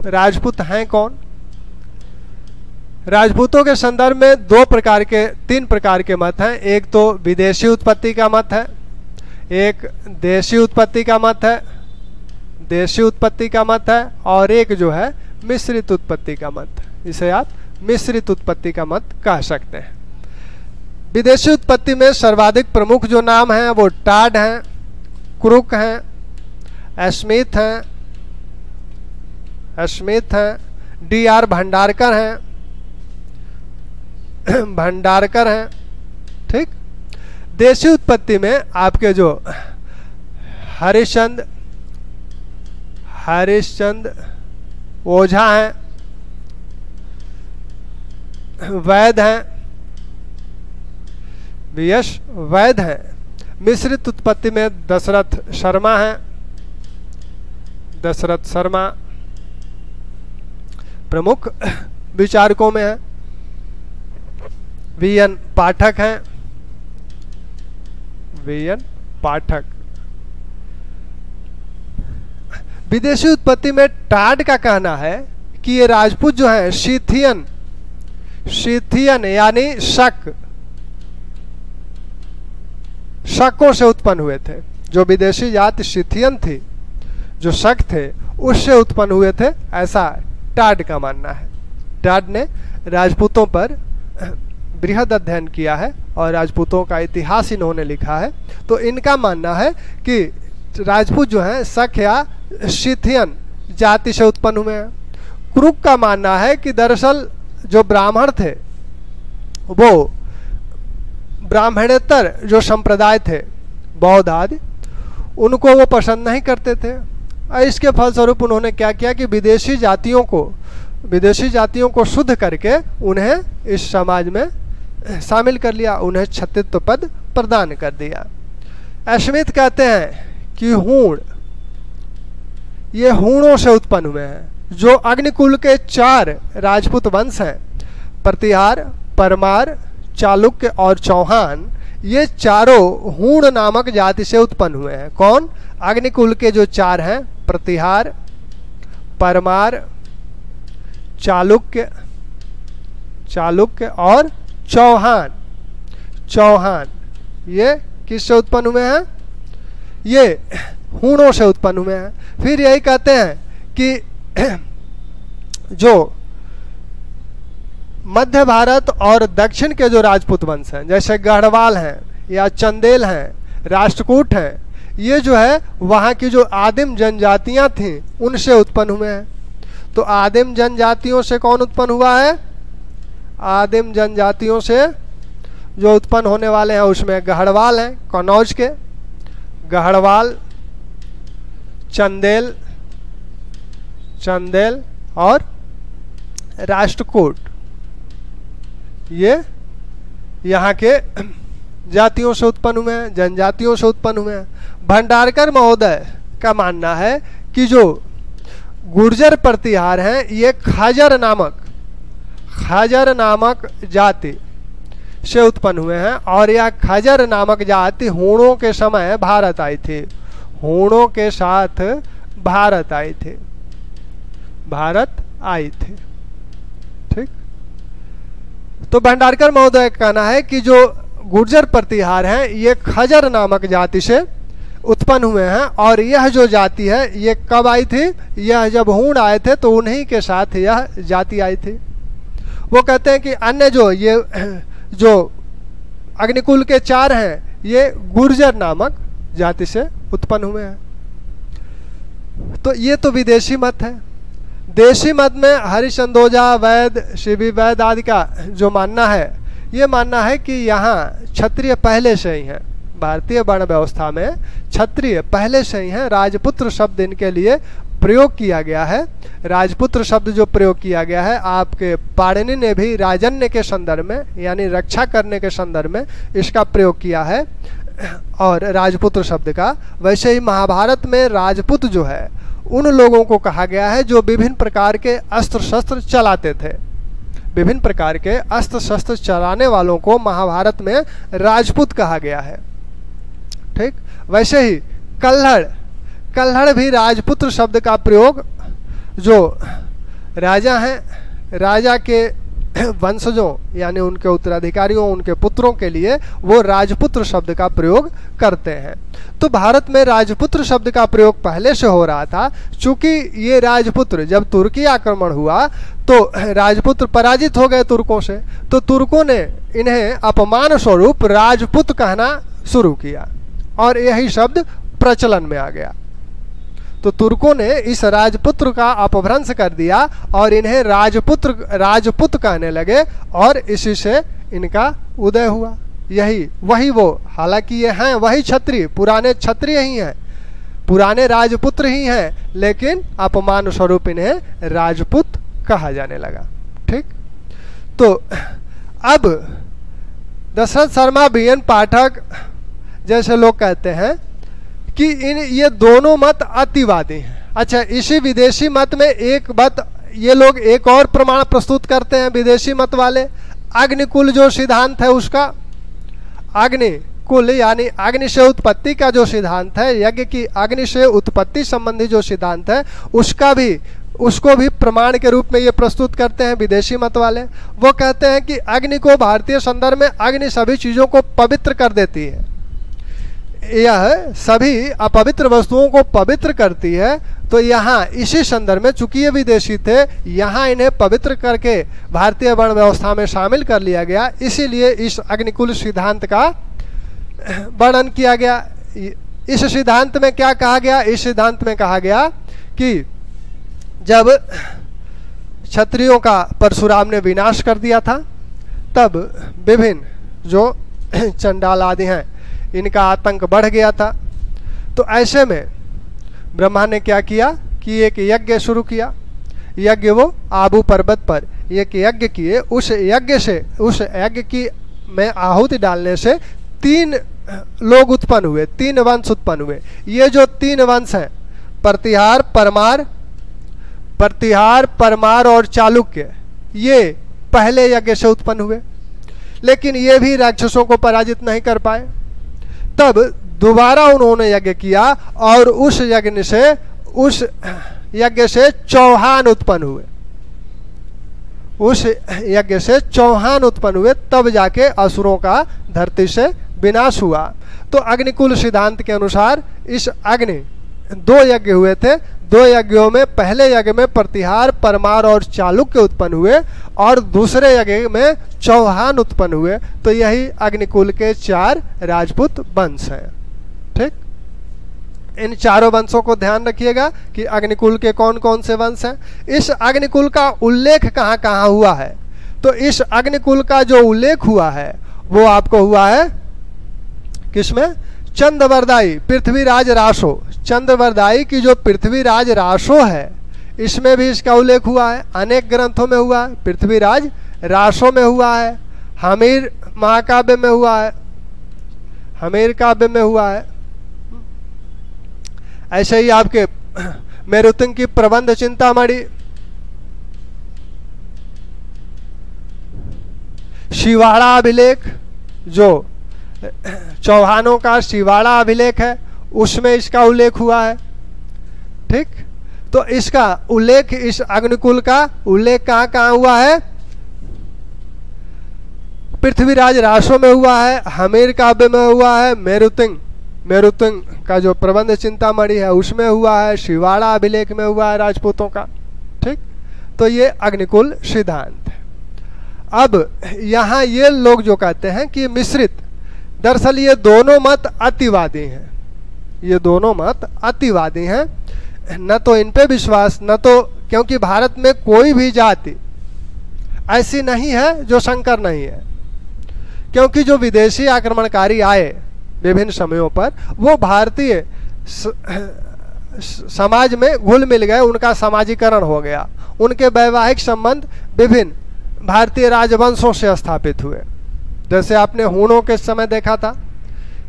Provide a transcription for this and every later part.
राजपूत हैं कौन? राजपूतों के संदर्भ में तीन प्रकार के मत हैं। एक तो विदेशी उत्पत्ति का मत है, एक देशी उत्पत्ति का मत है, देशी उत्पत्ति का मत है, और एक जो है मिश्रित उत्पत्ति का मत है। इसे आप मिश्रित उत्पत्ति का मत कह सकते हैं। विदेशी उत्पत्ति में सर्वाधिक प्रमुख जो नाम हैं वो टाड हैं, क्रुक हैं, स्मिथ हैं, डी.आर. भंडारकर हैं, ठीक। देशी उत्पत्ति में आपके जो हरिश्चंद्र ओझा हैं, वैद हैं, वी.एस. वैद हैं। मिश्रित उत्पत्ति में दशरथ शर्मा प्रमुख विचारकों में है। वी.एन. पाठक हैं, विदेशी उत्पत्ति में टाड का कहना है कि ये राजपूत जो है शीथियन यानी शकों से उत्पन्न हुए थे। जो विदेशी जाति शीथियन थी, जो शक थे, उससे उत्पन्न हुए थे, ऐसा टाड का मानना है। टाड ने राजपूतों पर बृहद अध्ययन किया है और राजपूतों का इतिहास इन्होंने लिखा है। तो इनका मानना है कि राजपूत जो हैं शक या शीथियन जाति से उत्पन्न हुए हैं। क्रुक का मानना है कि दरअसल जो ब्राह्मण थे वो ब्राह्मणेतर जो संप्रदाय थे, बौद्ध आदि, उनको वो पसंद नहीं करते थे। इसके फलस्वरूप उन्होंने क्या किया कि विदेशी जातियों को शुद्ध करके उन्हें इस समाज में शामिल कर लिया, उन्हें छत्रित्व पद प्रदान कर दिया। स्मिथ कहते हैं कि ये हूणों से उत्पन्न हुए हैं। जो अग्निकुल के 4 राजपूत वंश हैं, प्रतिहार, परमार, चालुक्य और चौहान, ये चारों हूण नामक जाति से उत्पन्न हुए हैं। कौन? अग्निकुल के जो 4 हैं, प्रतिहार, परमार, चालुक्य और चौहान, ये किससे उत्पन्न हुए हैं? ये हूणों से उत्पन्न हुए हैं। फिर यही कहते हैं कि जो मध्य भारत और दक्षिण के जो राजपूत वंश हैं, जैसे गढ़वाल हैं या चंदेल हैं, राष्ट्रकूट हैं, ये जो है वहाँ की जो आदिम जनजातियाँ थीं उनसे उत्पन्न हुए हैं। तो आदिम जनजातियों से कौन उत्पन्न हुआ है? आदिम जनजातियों से जो उत्पन्न होने वाले हैं उसमें गढ़वाल हैं, कन्नौज के गढ़वाल, चंदेल और राष्ट्रकूट, ये यहाँ के जातियों से उत्पन्न हुए हैं, जनजातियों से उत्पन्न हुए हैं। भंडारकर महोदय का मानना है कि जो गुर्जर प्रतिहार हैं, ये खजर नामक जाति से उत्पन्न हुए हैं और यह खजर नामक जाति हूणों के समय भारत आई थी, हूणों के साथ भारत आई थी। ठीक। तो भंडारकर महोदय का कहना है कि जो गुर्जर प्रतिहार हैं ये खजर नामक जाति से उत्पन्न हुए हैं और यह जो जाति है ये कब आई थी? यह जब हूण आए थे तो उन्हीं के साथ यह जाति आई थी। वो कहते हैं कि अन्य जो अग्निकुल के 4 हैं ये गुर्जर नामक जाति से उत्पन्न हुए हैं। तो ये तो विदेशी मत है। देशी मत में हरिश्चंद्र ओझा, वैद, सीवी वैद आदि का जो मानना है, ये मानना है कि यहाँ क्षत्रिय पहले से ही हैं। भारतीय वर्ण व्यवस्था में क्षत्रिय पहले से ही हैं। राजपुत्र शब्द इनके लिए प्रयोग किया गया है। राजपुत्र शब्द जो प्रयोग किया गया है, आपके पाणिनि ने भी राजन्य के संदर्भ में यानी रक्षा करने के संदर्भ में इसका प्रयोग किया है और राजपुत्र शब्द का। वैसे ही महाभारत में राजपूत जो है उन लोगों को कहा गया है जो विभिन्न प्रकार के अस्त्र शस्त्र चलाते थे। विभिन्न प्रकार के अस्त्र शस्त्र चलाने वालों को महाभारत में राजपूत कहा गया है। ठीक। वैसे ही कल्हड़ भी राजपुत्र शब्द का प्रयोग जो राजा हैं, राजा के वंशजों यानी उनके उत्तराधिकारियों, उनके पुत्रों के लिए वो राजपुत्र शब्द का प्रयोग करते हैं। तो भारत में राजपुत्र शब्द का प्रयोग पहले से हो रहा था। चूंकि ये राजपुत्र, जब तुर्की आक्रमण हुआ तो राजपुत्र पराजित हो गए तुर्कों से, तो तुर्कों ने इन्हें अपमान स्वरूप राजपुत कहना शुरू किया और यही शब्द प्रचलन में आ गया। तो तुर्कों ने इस राजपुत्र का अपभ्रंश कर दिया और इन्हें राजपुत कहने लगे और इसी से इनका उदय हुआ। यही वही वो, हालांकि ये हैं वही क्षत्रिय, पुराने क्षत्रिय ही हैं, पुराने राजपुत्र ही हैं, लेकिन अपमान स्वरूप इन्हें राजपुत कहा जाने लगा। ठीक, तो अब दशरथ शर्मा, बीएन पाठक जैसे लोग कहते हैं कि ये दोनों मत अतिवादी हैं। अच्छा, इसी विदेशी मत में एक मत ये लोग एक और प्रमाण प्रस्तुत करते हैं विदेशी मत वाले, अग्निकुल जो सिद्धांत है उसका। अग्निकुल यानी अग्नि से उत्पत्ति का जो सिद्धांत है, यज्ञ की अग्नि से उत्पत्ति संबंधी जो सिद्धांत है उसको भी प्रमाण के रूप में ये प्रस्तुत करते हैं विदेशी मत वाले। वो कहते हैं कि अग्नि को भारतीय संदर्भ में अग्नि सभी चीज़ों को पवित्र कर देती है, यह सभी अपवित्र वस्तुओं को पवित्र करती है। तो यहाँ इसी संदर्भ में, चूंकि ये विदेशी थे, यहाँ इन्हें पवित्र करके भारतीय वर्ण व्यवस्था में शामिल कर लिया गया, इसीलिए इस अग्निकुल सिद्धांत का वर्णन किया गया। इस सिद्धांत में क्या कहा गया? इस सिद्धांत में कहा गया कि जब क्षत्रियों का परशुराम ने विनाश कर दिया था, तब विभिन्न जो चंडाल आदि हैं इनका आतंक बढ़ गया था। तो ऐसे में ब्रह्मा ने क्या किया कि एक यज्ञ शुरू किया। यज्ञ वो आबू पर्वत पर एक यज्ञ किए। उस यज्ञ की में आहुति डालने से 3 लोग उत्पन्न हुए, 3 वंश उत्पन्न हुए। ये जो 3 वंश हैं, प्रतिहार, परमार और चालुक्य, ये पहले यज्ञ से उत्पन्न हुए, लेकिन ये भी राक्षसों को पराजित नहीं कर पाए। तब दोबारा उन्होंने यज्ञ किया और उस यज्ञ से चौहान उत्पन्न हुए। उस यज्ञ से चौहान उत्पन्न हुए, तब जाके असुरों का धरती से विनाश हुआ। तो अग्निकुल सिद्धांत के अनुसार इस 2 यज्ञ हुए थे। 2 यज्ञों में पहले यज्ञ में प्रतिहार, परमार और चालुक्य उत्पन्न हुए और दूसरे यज्ञ में चौहान उत्पन्न हुए। तो यही अग्निकुल के 4 राजपूत वंश हैं। ठीक, इन चारों वंशों को ध्यान रखिएगा कि अग्निकुल के कौन कौन से वंश हैं। इस अग्निकुल का उल्लेख कहाँ कहाँ हुआ है? तो इस अग्निकुल का जो उल्लेख हुआ है वो आपको हुआ है किसमें? चंद्रवरदायी पृथ्वीराज रासो। चंद्रवरदायी की जो पृथ्वीराज रासो है, इसमें भी इसका उल्लेख हुआ है। अनेक ग्रंथों में हुआ है, पृथ्वीराज रासो में हुआ है, हमीर महाकाव्य में हुआ है, हमीर काव्य में हुआ है। ऐसे ही आपके मेरुतिंग की प्रबंध चिंतामणि, शिवाड़ा अभिलेख, जो चौहानों का शिवाड़ा अभिलेख है, उसमें इसका उल्लेख हुआ है। ठीक, तो इसका उल्लेख, इस अग्निकुल का उल्लेख कहाँ कहाँ हुआ है? पृथ्वीराज रासो में हुआ है, हमीर काव्य में हुआ है, मेरुतिंग का जो प्रबंध चिंतामणि है उसमें हुआ है, शिवाड़ा अभिलेख में हुआ है राजपूतों का। ठीक, तो ये अग्निकुल सिद्धांत है। अब यहाँ ये लोग जो कहते हैं कि मिश्रित, दरअसल ये दोनों मत अतिवादी हैं। ये दोनों मत अतिवादी हैं, न तो इन पे विश्वास, न तो, क्योंकि भारत में कोई भी जाति ऐसी नहीं है जो शंकर नहीं है। क्योंकि जो विदेशी आक्रमणकारी आए विभिन्न समयों पर, वो भारतीय समाज में घुल मिल गए, उनका समाजीकरण हो गया, उनके वैवाहिक संबंध विभिन्न भारतीय राजवंशों से स्थापित हुए। जैसे आपने हूणों के समय देखा था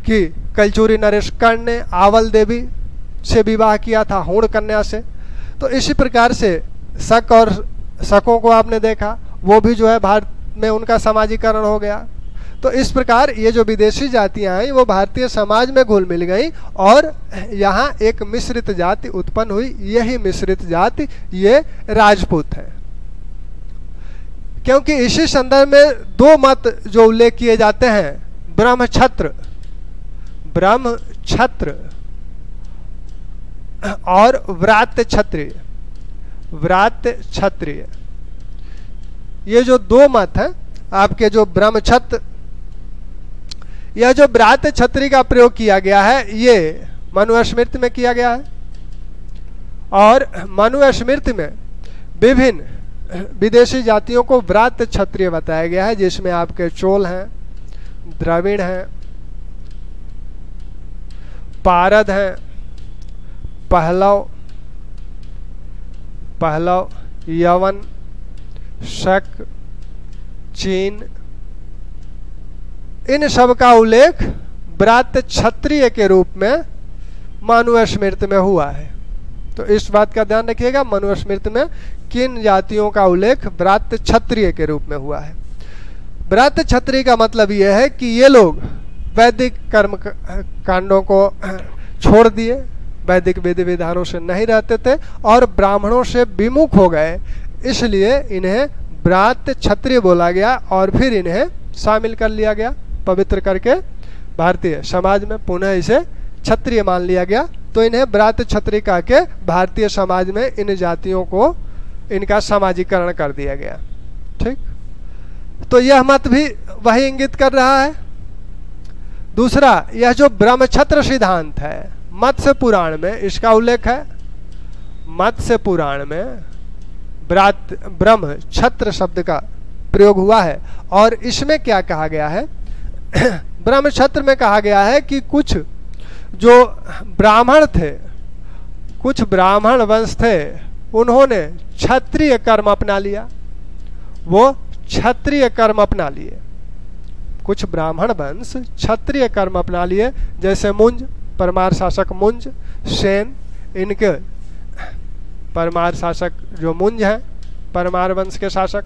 कि कलचुरी नरेश कर्ण ने आवल देवी से विवाह किया था, हूण कन्या से। तो इसी प्रकार से शक और शकों को आपने देखा, वो भी जो है भारत में उनका समाजीकरण हो गया। तो इस प्रकार ये जो विदेशी जातियां हैं वो भारतीय समाज में घुल मिल गई और यहाँ एक मिश्रित जाति उत्पन्न हुई। यही मिश्रित जाति ये राजपूत है। क्योंकि इसी संदर्भ में दो मत जो उल्लेख किए जाते हैं, ब्रह्मक्षत्र और व्रात्य क्षत्रिय, ये जो दो मत हैं आपके, जो ब्रह्मक्षत्र यह जो व्रात्य क्षत्रिय का प्रयोग किया गया है ये मनुस्मृति में किया गया है। और मनुस्मृति में विभिन्न विदेशी जातियों को व्रात्य क्षत्रिय बताया गया है, जिसमें आपके चोल हैं, द्रविड़ हैं, पारद हैं, पहलव, यवन, शक, चीन, इन सब का उल्लेख व्रात्य क्षत्रिय के रूप में मनुस्मृति में हुआ है। तो इस बात का ध्यान रखिएगा, मनुस्मृति में किन जातियों का उल्लेख व्रात्य क्षत्रिय के रूप में हुआ है। व्रात्य क्षत्रिय का मतलब यह है कि ये लोग वैदिक कर्म कांडों को छोड़ दिए, वैदिक विधि विधानों से नहीं रहते थे और ब्राह्मणों से विमुख हो गए, इसलिए इन्हें व्रात्य क्षत्रिय बोला गया और फिर इन्हें शामिल कर लिया गया, पवित्र करके भारतीय समाज में पुनः इसे क्षत्रिय मान लिया गया। तो इन्हें व्रात्य क्षत्रिय कह के भारतीय समाज में इन जातियों को इनका सामाजिकरण कर दिया गया। ठीक, तो यह मत भी वही इंगित कर रहा है। दूसरा, यह जो ब्रह्मक्षत्र सिद्धांत है, मत्स्य पुराण में इसका उल्लेख है। मत्स्य पुराण में ब्रह्मक्षत्र शब्द का प्रयोग हुआ है और इसमें क्या कहा गया है, ब्रह्मक्षत्र में कहा गया है कि कुछ जो ब्राह्मण थे, कुछ ब्राह्मण वंश थे, उन्होंने क्षत्रिय कर्म अपना लिया, वो क्षत्रिय कर्म अपना लिए। कुछ ब्राह्मण वंश क्षत्रिय कर्म अपना लिए, जैसे मुंज, परमार शासक मुंज, सेन, इनके परमार शासक जो मुंज हैं, परमार वंश के शासक,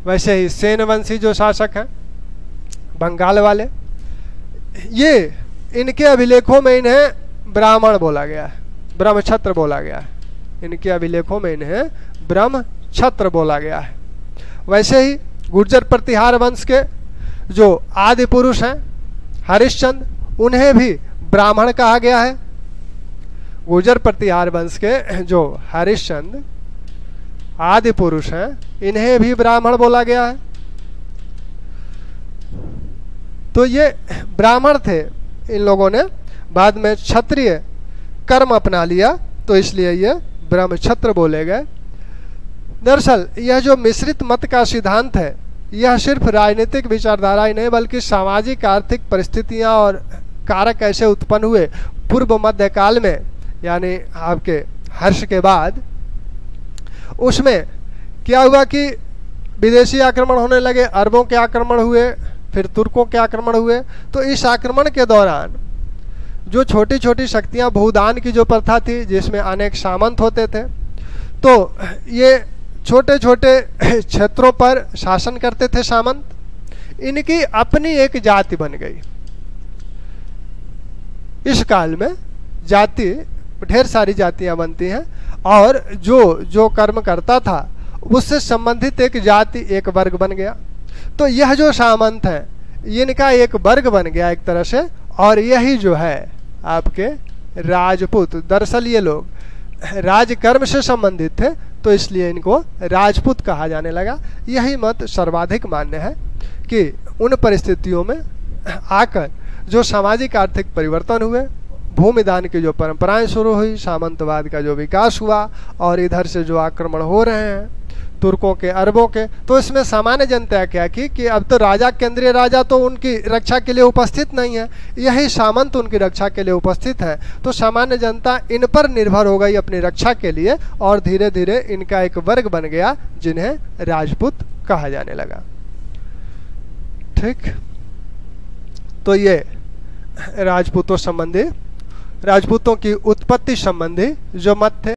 वैसे ही सेन वंशी जो शासक हैं बंगाल वाले, ये इनके अभिलेखों में इन्हें ब्राह्मण बोला गया है, ब्रह्मक्षत्र बोला गया है। इनके अभिलेखों में इन्हें ब्रह्मक्षत्र बोला गया है। वैसे ही गुर्जर प्रतिहार वंश के जो आदि पुरुष हैं हरिश्चंद्र, उन्हें भी ब्राह्मण कहा गया है। गुर्जर प्रतिहार वंश के जो हरिश्चंद्र आदि पुरुष हैं, इन्हें भी ब्राह्मण बोला गया है। तो ये ब्राह्मण थे, इन लोगों ने बाद में क्षत्रिय कर्म अपना लिया, तो इसलिए ये ब्रह्मक्षत्र बोले गए। दरअसल यह जो मिश्रित मत का सिद्धांत है, यह सिर्फ राजनीतिक विचारधारा ही नहीं बल्कि सामाजिक आर्थिक परिस्थितियां और कारक ऐसे उत्पन्न हुए पूर्व मध्यकाल में, यानी आपके हर्ष के बाद, उसमें क्या हुआ कि विदेशी आक्रमण होने लगे, अरबों के आक्रमण हुए, फिर तुर्कों के आक्रमण हुए। तो इस आक्रमण के दौरान जो छोटी छोटी शक्तियां, बहुदान की जो प्रथा थी जिसमें अनेक सामंत होते थे, तो ये छोटे छोटे क्षेत्रों पर शासन करते थे सामंत, इनकी अपनी एक जाति बन गई। इस काल में जाति, ढेर सारी जातियां बनती हैं और जो कर्म करता था उससे संबंधित एक जाति, एक वर्ग बन गया। तो यह जो सामंत है, इनका एक वर्ग बन गया एक तरह से, और यही जो है आपके राजपूत। दरअसल ये लोग राजकर्म से संबंधित थे, तो इसलिए इनको राजपूत कहा जाने लगा। यही मत सर्वाधिक मान्य है कि उन परिस्थितियों में आकर जो सामाजिक आर्थिक परिवर्तन हुए, भूमिदान की जो परंपराएं शुरू हुई, सामंतवाद का जो विकास हुआ और इधर से जो आक्रमण हो रहे हैं तुर्कों के, अरबों के, तो इसमें सामान्य जनता क्या की कि अब तो राजा, केंद्रीय राजा तो उनकी रक्षा के लिए उपस्थित नहीं है, यही सामंत उनकी रक्षा के लिए उपस्थित है। तो सामान्य जनता इन पर निर्भर हो गई अपनी रक्षा के लिए और धीरे धीरे इनका एक वर्ग बन गया जिन्हें राजपूत कहा जाने लगा। ठीक, तो ये राजपूतों संबंधी, राजपूतों की उत्पत्ति संबंधी जो मत थे